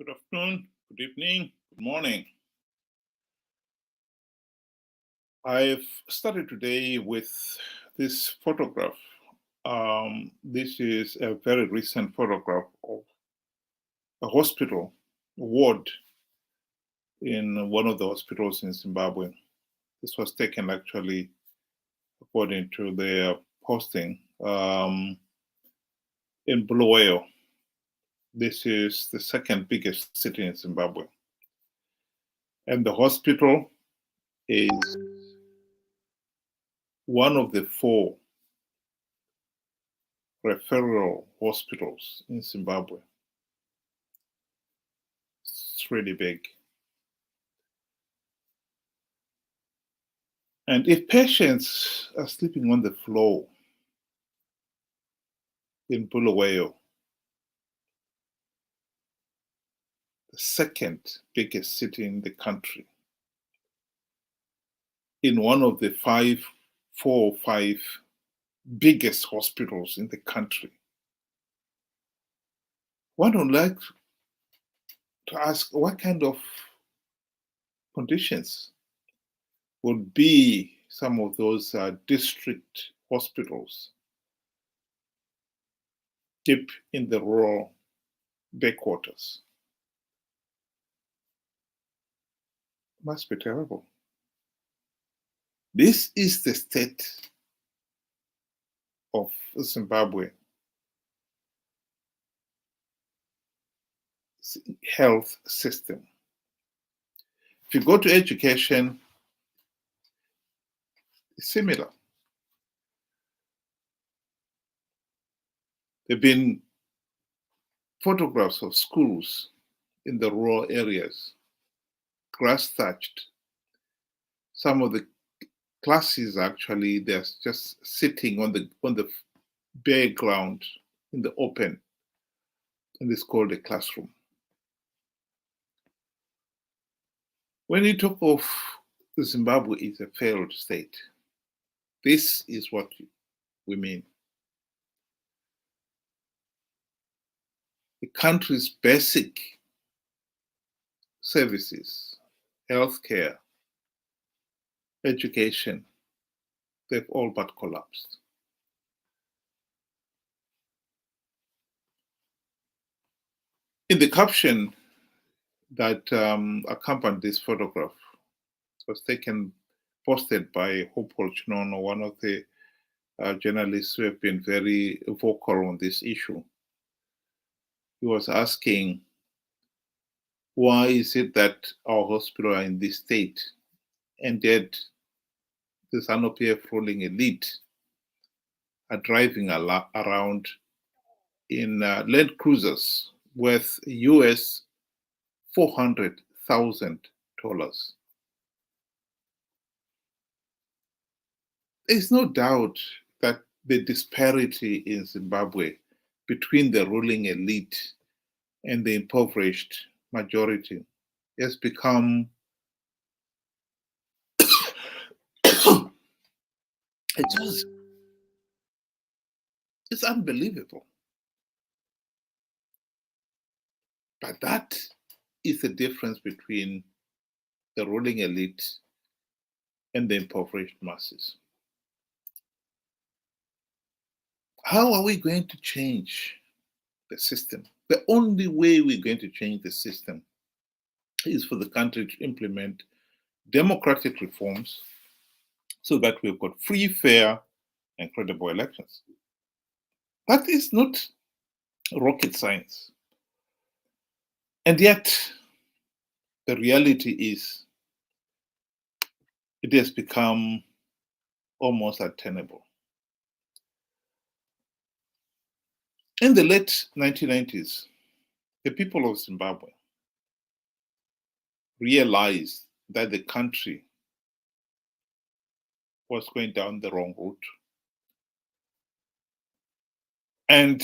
Good afternoon, good evening, good morning. I've started today with this photograph. This is a very recent photograph of a hospital ward in one of the hospitals in Zimbabwe. This was taken actually, according to their posting, in Bulawayo. This is the second biggest city in Zimbabwe. And the hospital is one of the 4 referral hospitals in Zimbabwe. It's really big. And if patients are sleeping on the floor in Bulawayo, the second biggest city in the country, in one of the 4 or 5 biggest hospitals in the country, one would like to ask what kind of conditions would be some of those district hospitals deep in the rural backwaters. Must be terrible. This is the state of Zimbabwe health system. If you go to education, it's similar. There have been photographs of schools in the rural areas, grass thatched. Some of the classes actually, they're just sitting on the bare ground in the open, and it's called a classroom. When you talk of Zimbabwe is a failed state, this is what we mean. The country's basic services, healthcare, education, they've all but collapsed. In the caption that accompanied this photograph, it was posted by Hopewell Chinono, one of the journalists who have been very vocal on this issue. He was asking, why is it that our hospitals are in this state, and yet the Zanu PF ruling elite are driving around in Land Cruisers worth US $400,000. There's no doubt that the disparity in Zimbabwe between the ruling elite and the impoverished majority has become it's unbelievable. But that is the difference between the ruling elite and the impoverished masses. How are we going to change the system? The only way we're going to change the system is for the country to implement democratic reforms so that we've got free, fair, and credible elections. That is not rocket science. And yet, the reality is it has become almost untenable. In the late 1990s, the people of Zimbabwe realized that the country was going down the wrong route. And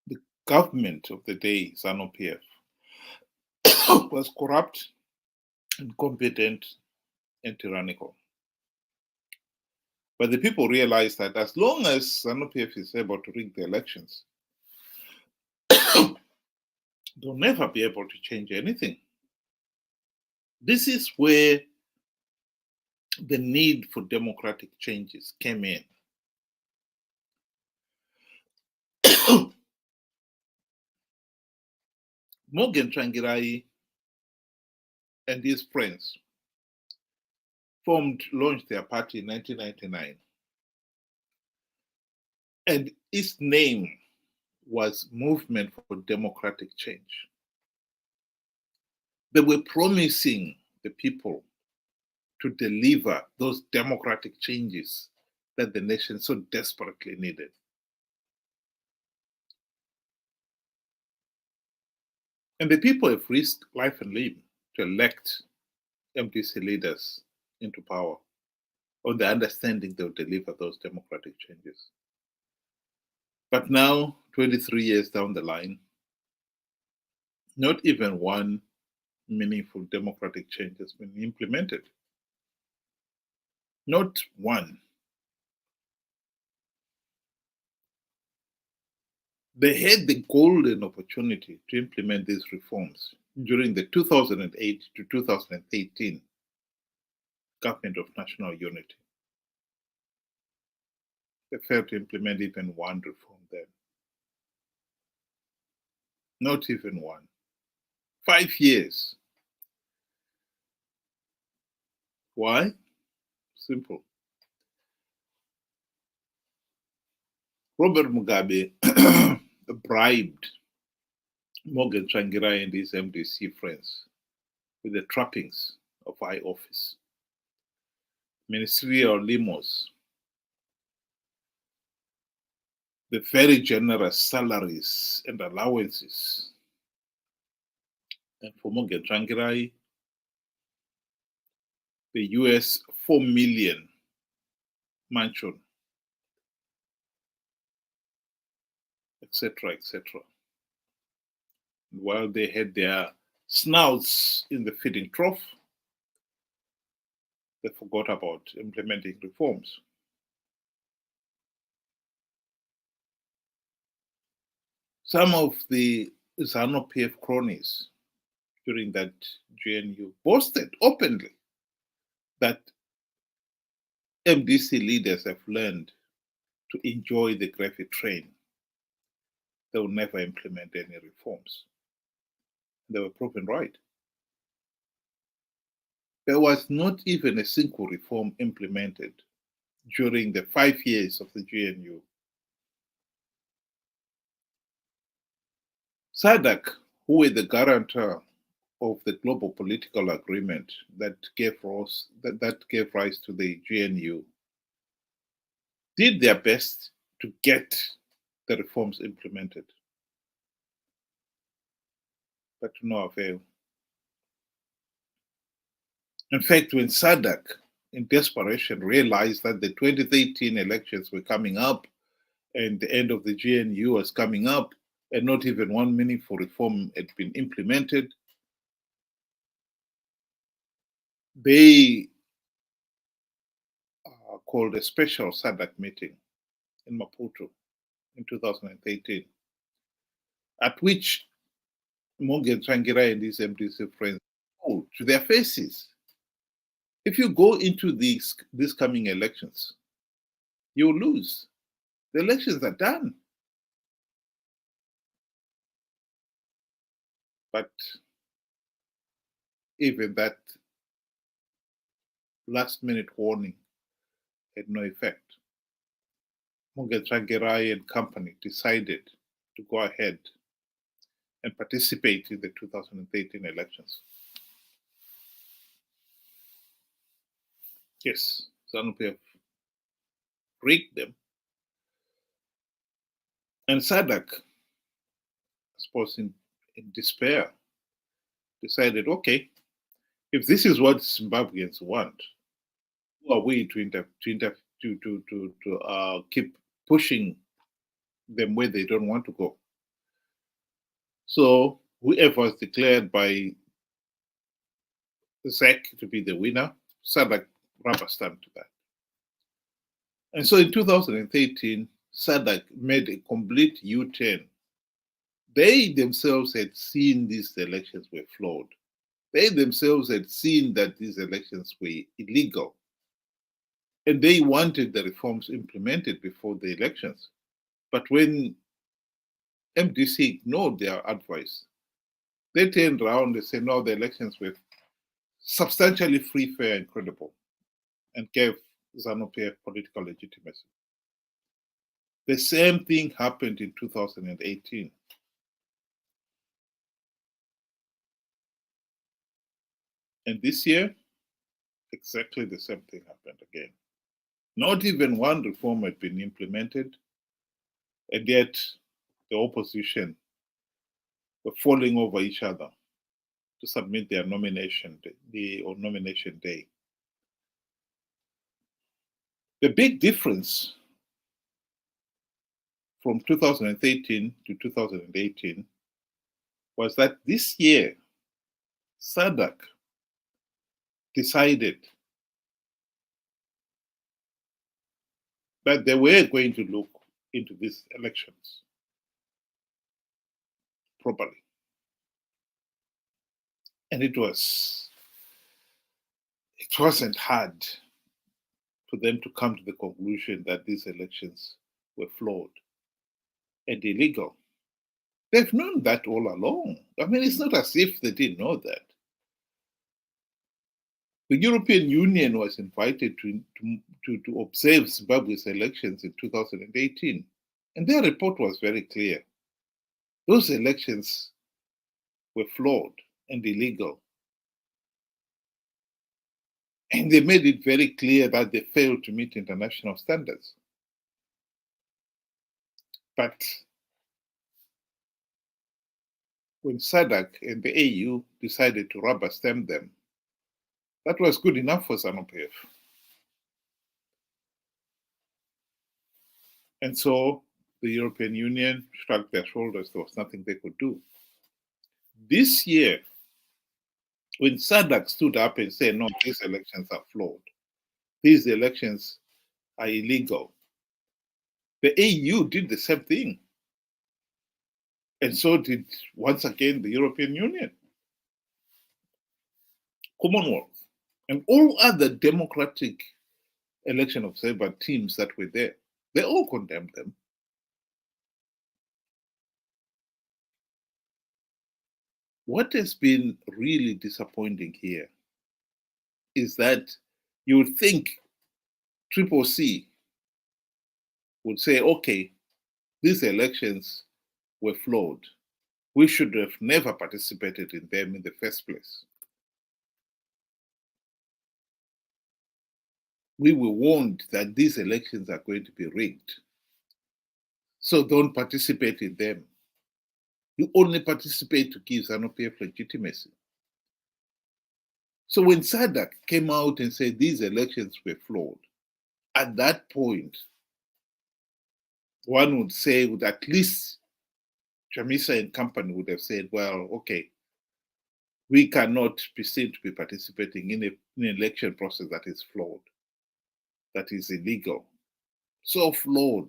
the government of the day, Zanu PF, was corrupt, incompetent, and tyrannical. But the people realized that as long as Zanu PF is able to rig the elections, they'll never be able to change anything. This is where the need for democratic changes came in. Morgan Tsvangirai and his friends launched their party in 1999. And its name was Movement for Democratic Change. They were promising the people to deliver those democratic changes that the nation so desperately needed. And the people have risked life and limb to elect MDC leaders into power on the understanding they'll deliver those democratic changes. But now, 23 years down the line, not even one meaningful democratic change has been implemented. Not one. They had the golden opportunity to implement these reforms during the 2008 to 2013 Government of National Unity. They failed to implement even one reform then. Not even one. 5 years. Why? Simple. Robert Mugabe bribed Morgan Tsvangirai and his MDC friends with the trappings of high office, ministerial limos, the very generous salaries and allowances. And for Morgan Tsvangirai, the US $4 million mansion, etc., etc. While they had their snouts in the feeding trough, they forgot about implementing reforms. Some of the Zanu PF cronies during that GNU boasted openly that MDC leaders have learned to enjoy the gravy train. They will never implement any reforms. They were proven right. There was not even a single reform implemented during the 5 years of the GNU. SADC, who were the guarantor of the global political agreement that gave rise to the GNU, did their best to get the reforms implemented, but to no avail. In fact, when SADC, in desperation, realized that the 2013 elections were coming up and the end of the GNU was coming up, and not even one meaningful reform had been implemented, they called a special SADC meeting in Maputo in 2018, at which Morgan Tsvangirai and his MDC friends told to their faces, if you go into these coming elections, you'll lose. The elections are done. But even that last-minute warning had no effect. Morgan Tsvangirai and company decided to go ahead and participate in the 2013 elections. Yes, Zanu PF rigged them. And SADC, I suppose in despair, decided, okay, if this is what Zimbabweans want, who are we to keep pushing them where they don't want to go? So whoever was declared by ZEC to be the winner, SADC rubber stamped to that. And so in 2013, SADC made a complete U-turn They themselves had seen these elections were flawed. They themselves had seen that these elections were illegal. And they wanted the reforms implemented before the elections. But when MDC ignored their advice, they turned around and said, no, the elections were substantially free, fair, and credible, and gave Zanu PF political legitimacy. The same thing happened in 2018. And this year, exactly the same thing happened again. Not even one reform had been implemented, and yet the opposition were falling over each other to submit their nomination on nomination day. The big difference from 2013 to 2018 was that this year, SADC decided that they were going to look into these elections properly. And it wasn't hard for them to come to the conclusion that these elections were flawed and illegal. They've known that all along. I mean, it's not as if they didn't know that. The European Union was invited to observe Zimbabwe's elections in 2018, and their report was very clear. Those elections were flawed and illegal. And they made it very clear that they failed to meet international standards. But when SADC and the AU decided to rubber stamp them, that was good enough for Zanu PF. And so the European Union shrugged their shoulders. There was nothing they could do. This year, when SADC stood up and said, no, these elections are flawed, these elections are illegal, the AU did the same thing. And so did, once again, the European Union, Commonwealth, and all other democratic election observer teams that were there. They all condemned them. What has been really disappointing here is that you would think CCC would say, okay, these elections were flawed. We should have never participated in them in the first place. We were warned that these elections are going to be rigged. So don't participate in them. You only participate to give Zanu PF legitimacy. So when SADC came out and said these elections were flawed, at that point, one would say, would at least Chamisa and company would have said, well, okay, we cannot be seen to be participating in an election process that is flawed, that is illegal, so flawed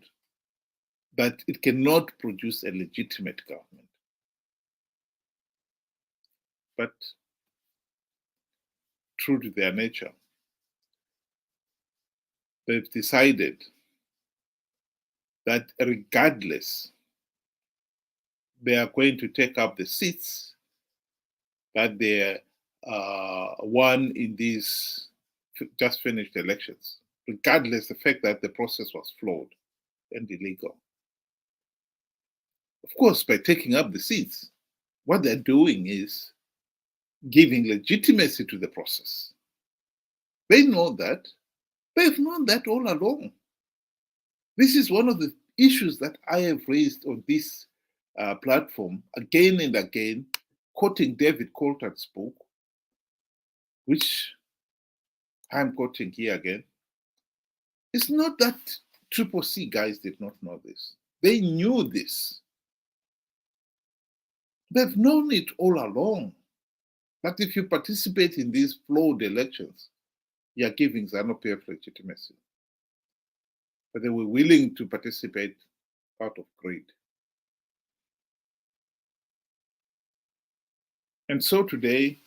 that it cannot produce a legitimate government. But true to their nature, they've decided that regardless, they are going to take up the seats that they won in these just finished elections, regardless the fact that the process was flawed and illegal. Of course, by taking up the seats, what they're doing is giving legitimacy to the process. They know that. They've known that all along. This is one of the issues that I have raised on this platform again and again, quoting David Coulthard's book, which I'm quoting here again. It's not that CCC guys did not know this. They knew this. They've known it all along. That if you participate in these flawed elections, you're giving Zanu PF legitimacy. But they were willing to participate out of greed. And so today,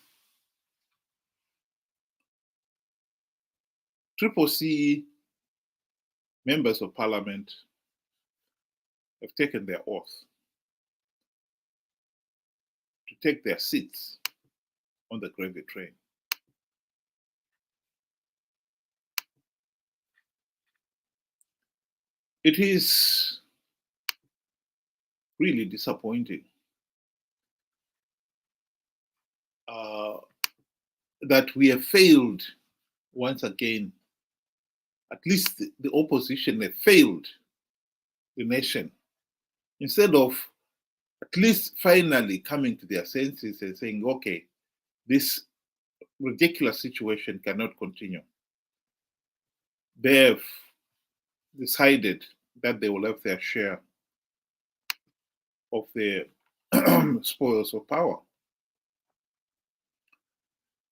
CCC members of parliament have taken their oath to take their seats on the gravy train. It is really disappointing that we have failed once again. At least the opposition have failed the nation. Instead of at least finally coming to their senses and saying, okay, this ridiculous situation cannot continue. They have decided that they will have their share of the spoils of power.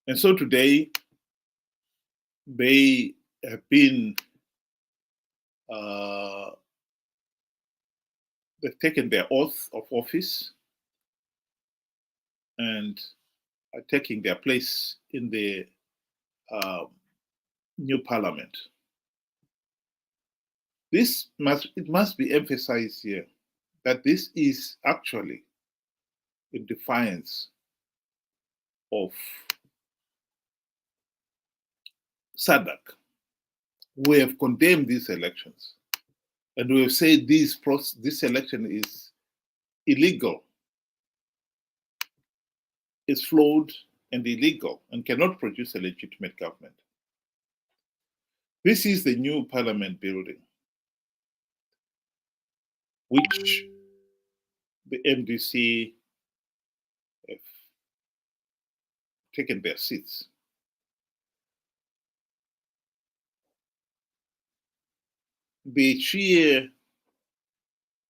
And so today, they have been, they've taken their oath of office and are taking their place in the new parliament. It must be emphasized here that this is actually in defiance of SADC. We have condemned these elections, and we have said this election is illegal, is flawed and illegal, and cannot produce a legitimate government. This is the new parliament building, which the MDC have taken their seats. The sheer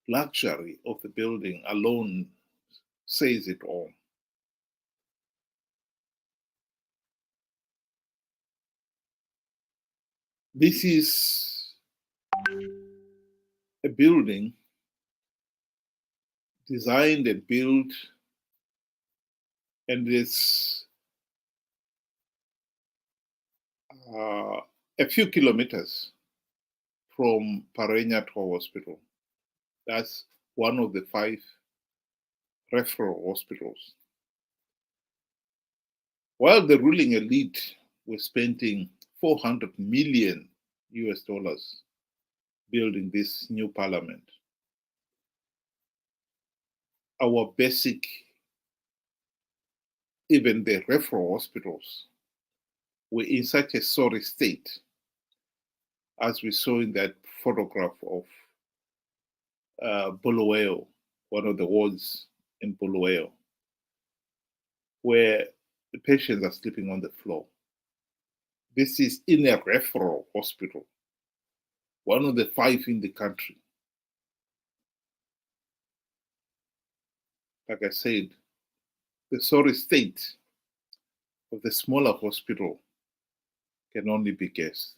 luxury of the building alone says it all. This is a building designed and built, and it's a few kilometers from Parenya Hospital. That's one of the 5 referral hospitals. While the ruling elite was spending $400 million building this new parliament, our basic, even the referral hospitals, were in such a sorry state, as we saw in that photograph of Bulawayo, one of the wards in Bulawayo, where the patients are sleeping on the floor. This is in a referral hospital, one of the 5 in the country. Like I said, the sorry state of the smaller hospital can only be guessed.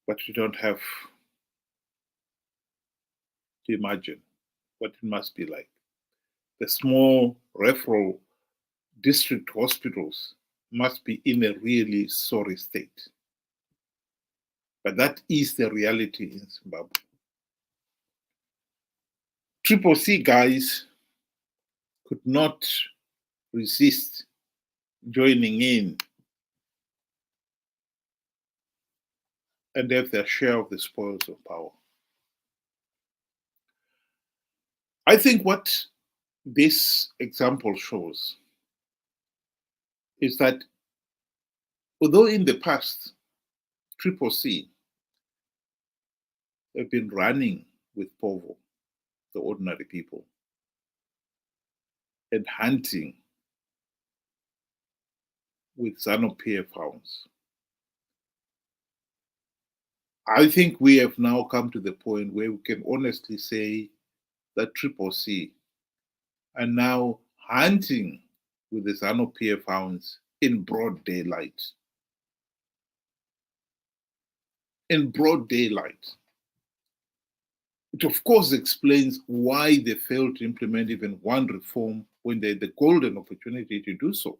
But you don't have to imagine what it must be like. The small referral district hospitals must be in a really sorry state. But that is the reality in Zimbabwe. CCC guys could not resist joining in and have their share of the spoils of power. I think what this example shows is that although in the past CCC have been running with Povo, the ordinary people, and hunting with Zanu PF hounds, I think we have now come to the point where we can honestly say that CCC are now hunting with the Zanu PF hounds in broad daylight. In broad daylight. It, of course, explains why they failed to implement even one reform when they had the golden opportunity to do so.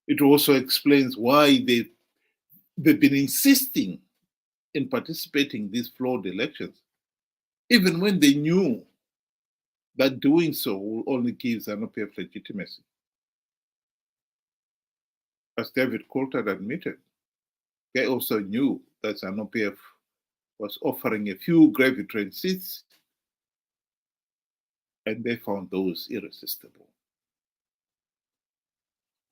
It also explains why they've been insisting in participating in these flawed elections, even when they knew that doing so will only give Zanu PF legitimacy. As David Coulthard admitted, they also knew that Zanu PF was offering a few gravy train seats, and they found those irresistible.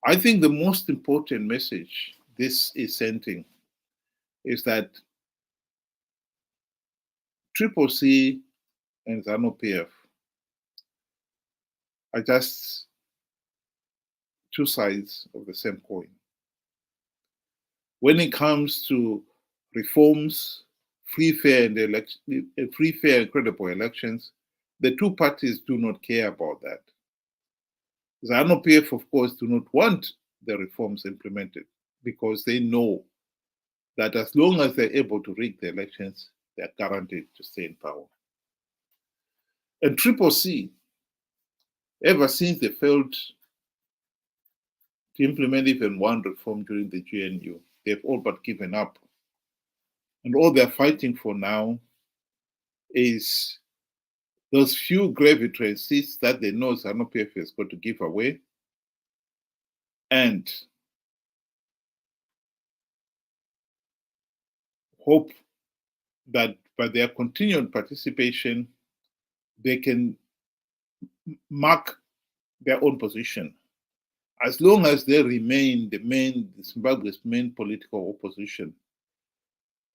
I think the most important message this is sending is that CCC and Zanu PF are just two sides of the same coin. When it comes to reforms, free, fair, and credible elections, the two parties do not care about that. Zanu PF, of course, do not want the reforms implemented because they know that as long as they're able to rig the elections, they're guaranteed to stay in power. And CCC, ever since they failed to implement even one reform during the GNU, they've all but given up. And all they're fighting for now is those few gravy train seats that they know Zanu PF is going to give away, and hope that by their continued participation, they can mark their own position. As long as they remain Zimbabwe's main political opposition,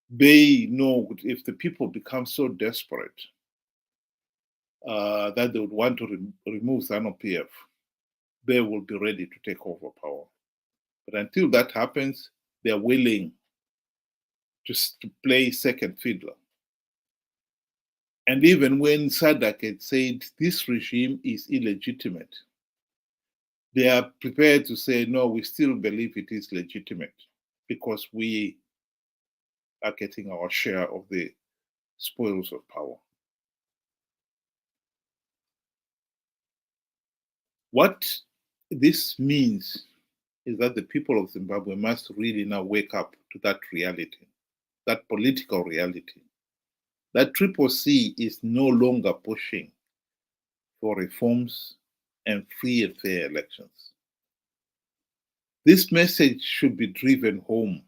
they know if the people become so desperate that they would want to remove Zanu PF, they will be ready to take over power. But until that happens, they're willing to play second fiddler. And even when SADC had said this regime is illegitimate, they are prepared to say, no, we still believe it is legitimate because we are getting our share of the spoils of power. What this means is that the people of Zimbabwe must really now wake up to that reality, that political reality, that CCC is no longer pushing for reforms and free and fair elections. This message should be driven home.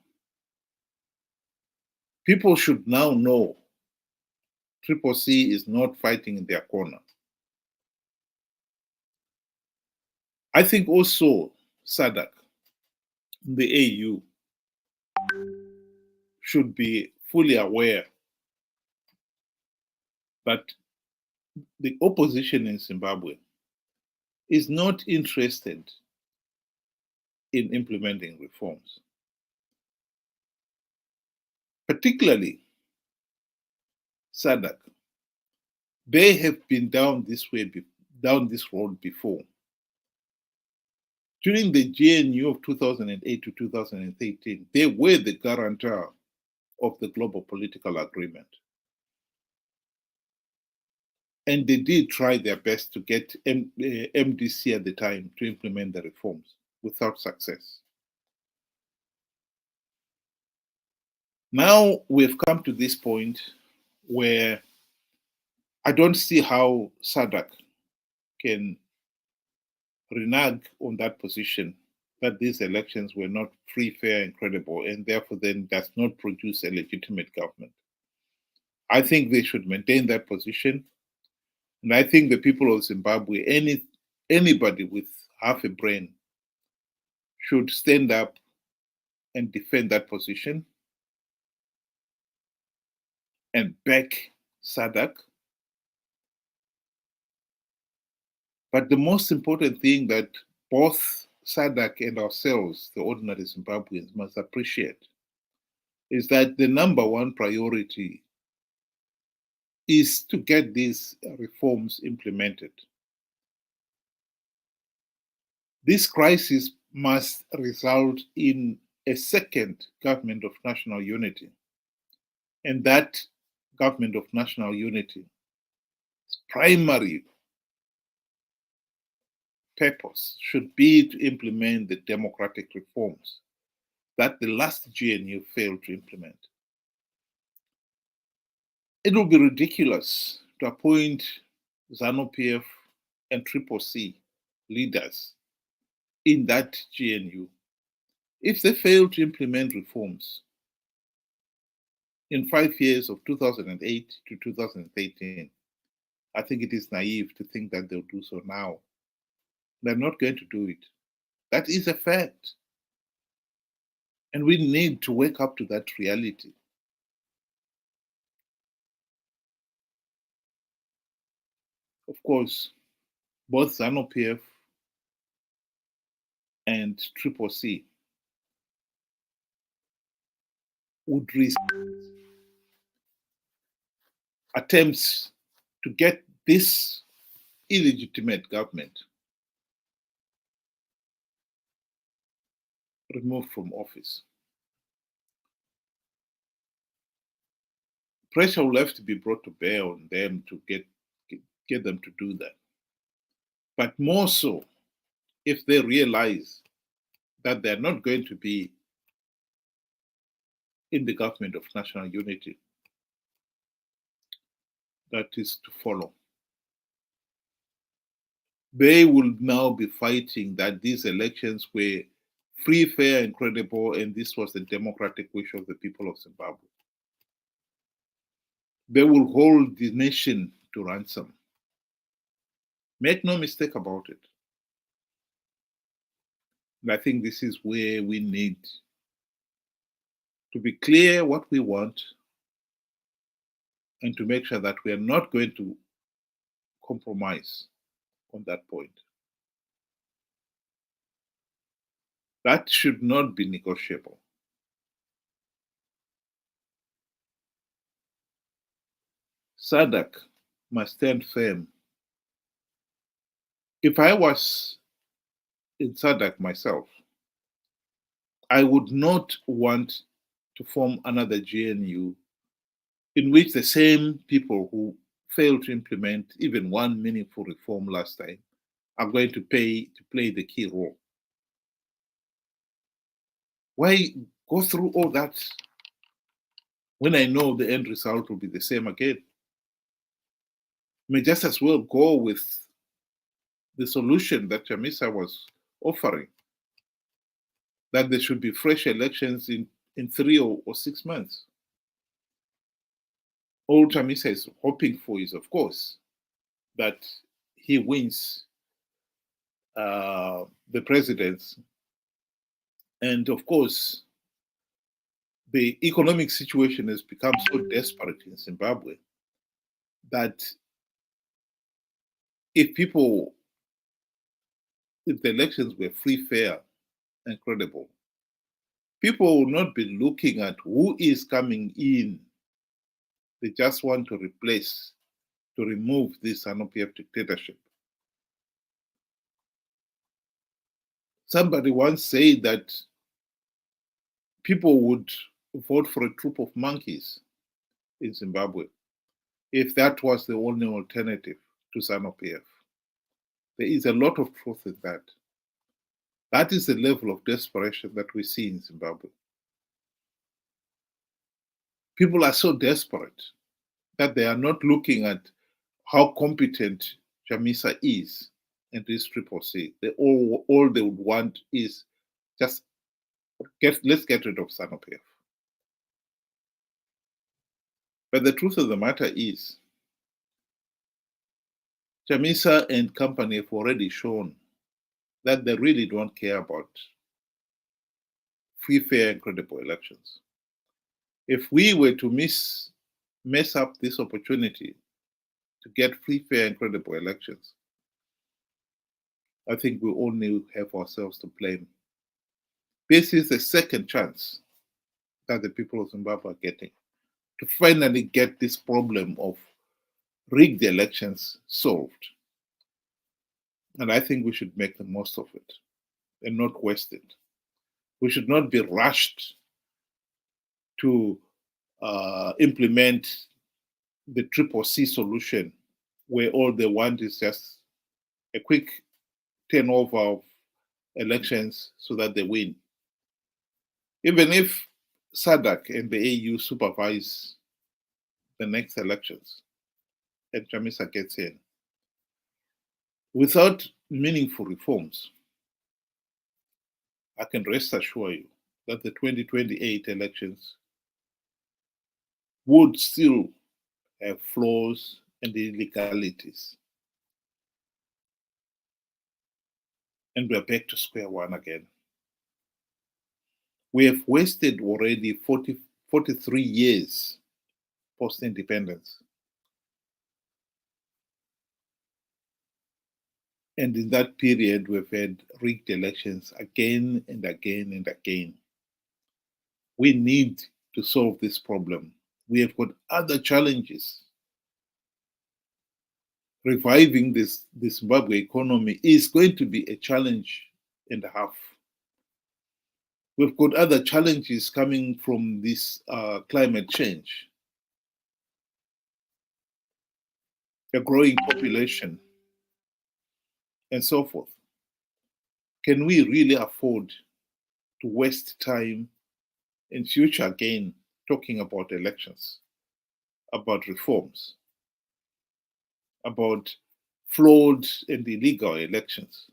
People should now know CCC is not fighting in their corner. I think also SADC, the AU, should be fully aware that the opposition in Zimbabwe is not interested in implementing reforms. Particularly SADC. They have been down this road before. During the GNU of 2008 to 2013, they were the guarantor of the global political agreement. And they did try their best to get MDC at the time to implement the reforms without success. Now we've come to this point where I don't see how SADC can renege on that position that these elections were not free, fair, and credible, and therefore then does not produce a legitimate government. I think they should maintain that position. And I think the people of Zimbabwe, anybody with half a brain, should stand up and defend that position and back SADC. But the most important thing that both SADC and ourselves, the ordinary Zimbabweans, must appreciate is that the number one priority is to get these reforms implemented. This crisis must result in a second government of national unity. And that government of national unity, its primary purpose should be to implement the democratic reforms that the last GNU failed to implement. It will be ridiculous to appoint Zanu PF and CCC leaders in that GNU if they fail to implement reforms in 5 years of 2008 to 2013. I think it is naive to think that they'll do so now. They're not going to do it. That is a fact. And we need to wake up to that reality. Of course, both Zanu PF and CCC would risk attempts to get this illegitimate government removed from office. Pressure will have to be brought to bear on them to get them to do that. But more so, if they realize that they're not going to be in the government of national unity, that is to follow. They will now be fighting that these elections were free, fair, and credible, and this was the democratic wish of the people of Zimbabwe. They will hold the nation to ransom. Make no mistake about it. And I think this is where we need to be clear what we want and to make sure that we are not going to compromise on that point. That should not be negotiable. SADC must stand firm. If I was in SADC myself, I would not want to form another GNU in which the same people who failed to implement even one meaningful reform last time are going to play the key role. Why go through all that when I know the end result will be the same again? I may just as well go with the solution that Chamisa was offering, that there should be fresh elections in 3 or 6 months. All Chamisa is hoping for is, of course, that he wins the presidency. And of course, the economic situation has become so desperate in Zimbabwe that if the elections were free, fair, and credible, people will not be looking at who is coming in. They just want to remove this Zanu PF dictatorship. Somebody once said that people would vote for a troop of monkeys in Zimbabwe if that was the only alternative to Zanu PF. There is a lot of truth in that. That is the level of desperation that we see in Zimbabwe. People are so desperate that they are not looking at how competent Chamisa is and this CCC. All they would want is just let's get rid of Zanu PF. But the truth of the matter is, Chamisa and company have already shown that they really don't care about free, fair, and credible elections. If we were to mess up this opportunity to get free, fair, and credible elections, I think we only have ourselves to blame. This is the second chance that the people of Zimbabwe are getting to finally get this problem of rigged elections solved. And I think we should make the most of it and not waste it. We should not be rushed to implement the triple C solution, where all they want is just a quick turnover of elections so that they win. Even if SADC and the AU supervise the next elections and Chamisa gets in, without meaningful reforms, I can rest assure you that the 2028 elections would still have flaws and illegalities. And we're back to square one again. We have wasted already 43 years post-independence. And in that period, we've had rigged elections again and again and again. We need to solve this problem. We have got other challenges. Reviving the Zimbabwe economy is going to be a challenge and a half. We've got other challenges coming from this climate change, a growing population, and so forth. Can we really afford to waste time and future again talking about elections, about reforms, about flawed and illegal elections?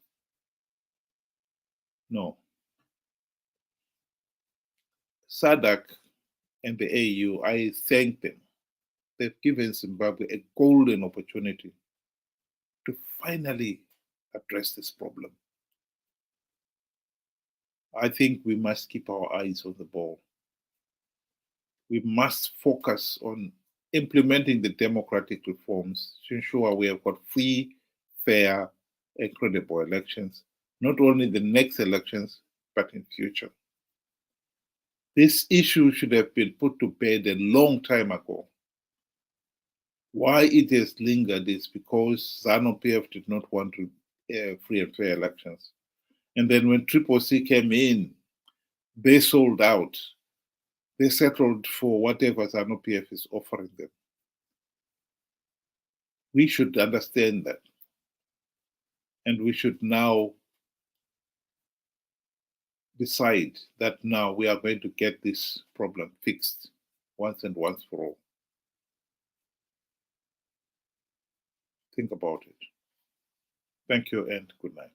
No. SADC and the AU, I thank them. They've given Zimbabwe a golden opportunity to finally address this problem. I think we must keep our eyes on the ball. We must focus on implementing the democratic reforms to ensure we have got free, fair, and credible elections, not only the next elections, but in future. This issue should have been put to bed a long time ago. Why it has lingered is because Zanu PF did not want free and fair elections. And then when Triple C came in, they sold out. They settled for whatever Zanu PF is offering them. We should understand that. And we should now decide that now we are going to get this problem fixed once and once for all. Think about it. Thank you and good night.